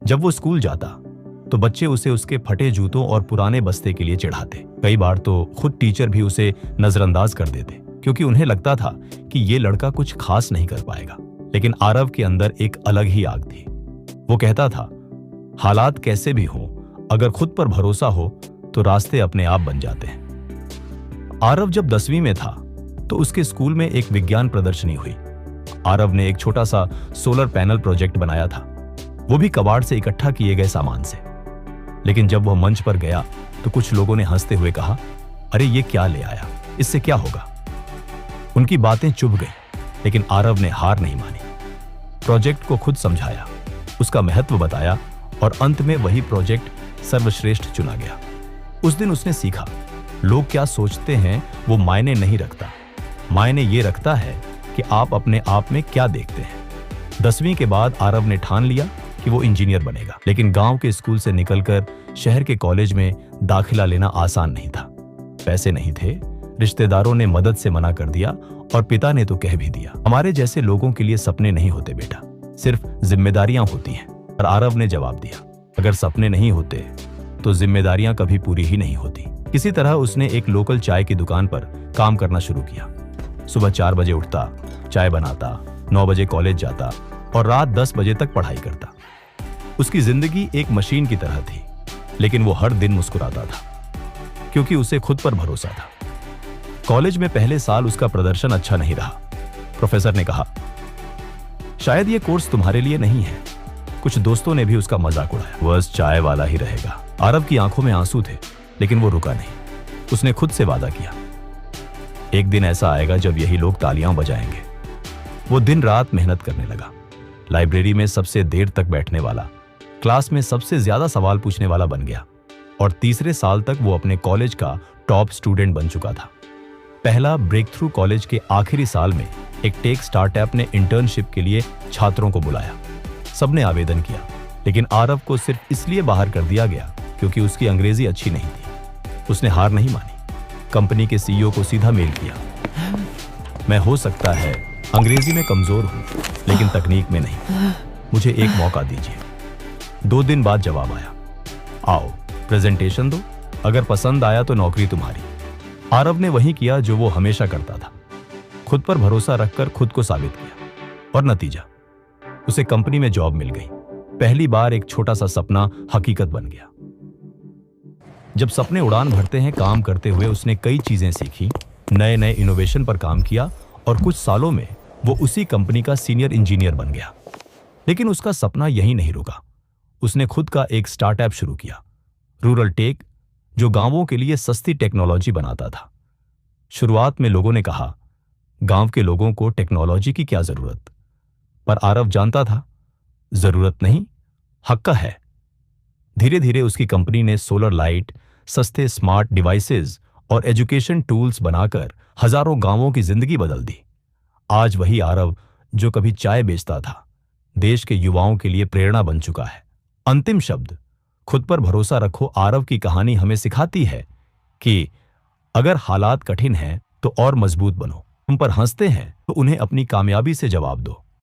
जब वो स्कूल जाता तो बच्चे उसे उसके फटे जूतों और पुराने बस्ते के लिए चिढ़ाते। कई बार तो खुद टीचर भी उसे नजरअंदाज कर देते क्योंकि उन्हें लगता था कि ये लड़का कुछ खास नहीं कर पाएगा। लेकिन आरव के अंदर एक अलग ही आग थी। वो कहता था, हालात कैसे भी हों, अगर खुद पर भरोसा हो तो रास्ते अपने आप बन जाते हैं। आरव जब 10वीं में था तो उसके स्कूल में एक विज्ञान प्रदर्शनी हुई। आरव ने एक छोटा सा सोलर पैनल प्रोजेक्ट बनाया था, वो भी कबाड़ से इकट्ठा किए गए सामान से। लेकिन जब वह मंच पर गया तो कुछ लोगों ने हंसते हुए कहा, अरे ये क्या ले आया, इससे क्या होगा। उनकी बातें चुभ गई, लेकिन आरव ने हार नहीं मानी। प्रोजेक्ट को खुद समझाया, उसका महत्व बताया और अंत में वही प्रोजेक्ट सर्वश्रेष्ठ चुना गया। उस दिन उसने सीखा, लोग क्या सोचते हैं वो मायने नहीं रखता, मायने ये रखता है कि आप अपने आप में क्या देखते हैं। 10वीं के बाद आरव ने ठान लिया कि वो इंजीनियर बनेगा, लेकिन गांव के स्कूल से निकलकर शहर के कॉलेज में दाखिला लेना आसान नहीं था। पैसे नहीं थे, रिश्तेदारों ने मदद से मना कर दिया और पिता ने तो कह भी दिया, हमारे जैसे लोगों के लिए सपने नहीं होते बेटा, सिर्फ जिम्मेदारियां होती हैं। और आरव ने जवाब दिया, अगर सपने नहीं होते तो जिम्मेदारियां कभी पूरी ही नहीं होती। किसी तरह उसने एक लोकल चाय की दुकान पर काम करना शुरू किया। सुबह 4 बजे उठता, चाय बनाता, 9 बजे कॉलेज जाता और रात 10 बजे तक पढ़ाई करता। उसकी जिंदगी एक मशीन की तरह थी, लेकिन वो हर दिन मुस्कुराता था क्योंकि उसे खुद पर भरोसा था। कॉलेज में पहले साल उसका प्रदर्शन अच्छा नहीं रहा। प्रोफेसर ने कहा, शायद ये कोर्स तुम्हारे लिए नहीं है। कुछ दोस्तों ने भी उसका मजाक उड़ाया, बस चाय वाला ही रहेगा। आरव की आंखों में आंसू थे, लेकिन वो रुका नहीं। उसने खुद से वादा किया, एक दिन ऐसा आएगा जब यही लोग तालियां बजाएंगे। वो दिन रात मेहनत करने लगा, लाइब्रेरी में सबसे देर तक बैठने वाला, क्लास में सबसे ज्यादा सवाल पूछने वाला बन गया और तीसरे साल तक वो अपने कॉलेज का टॉप स्टूडेंट बन चुका था। पहला ब्रेक थ्रू कॉलेज के आखिरी साल में एक टेक स्टार्टअप ने इंटर्नशिप के लिए छात्रों को बुलाया। सबने आवेदन किया, लेकिन आरव को सिर्फ इसलिए बाहर कर दिया गया क्योंकि उसकी अंग्रेजी अच्छी नहीं थी। उसने हार नहीं मानी, कंपनी के सीईओ को सीधा मेल किया, मैं हो सकता है अंग्रेजी में कमजोर हूं, लेकिन तकनीक में नहीं, मुझे एक मौका दीजिए। 2 दिन बाद जवाब आया, आओ प्रेजेंटेशन दो, अगर पसंद आया तो नौकरी तुम्हारी। आरव ने वही किया जो वो हमेशा करता था, खुद पर भरोसा रखकर खुद को साबित किया और नतीजा, उसे कंपनी में जॉब मिल गई। पहली बार एक छोटा सा सपना हकीकत बन गया। जब सपने उड़ान भरते हैं, काम करते हुए उसने कई चीजें सीखी, नए नए इनोवेशन पर काम किया और कुछ सालों में वो उसी कंपनी का सीनियर इंजीनियर बन गया। लेकिन उसका सपना यहीं नहीं रुका। उसने खुद का एक स्टार्टअप शुरू किया, रूरल टेक, जो गांवों के लिए सस्ती टेक्नोलॉजी बनाता था। शुरुआत में लोगों ने कहा, गांव के लोगों को टेक्नोलॉजी की क्या जरूरत, पर आरव जानता था, जरूरत नहीं, हक का है। धीरे धीरे उसकी कंपनी ने सोलर लाइट, सस्ते स्मार्ट डिवाइसेस और एजुकेशन टूल्स बनाकर हजारों गांवों की जिंदगी बदल दी। आज वही आरव जो कभी चाय बेचता था, देश के युवाओं के लिए प्रेरणा बन चुका है। अंतिम शब्द, खुद पर भरोसा रखो। आरव की कहानी हमें सिखाती है कि अगर हालात कठिन हैं तो और मजबूत बनो। तुम पर हंसते हैं तो उन्हें अपनी कामयाबी से जवाब दो।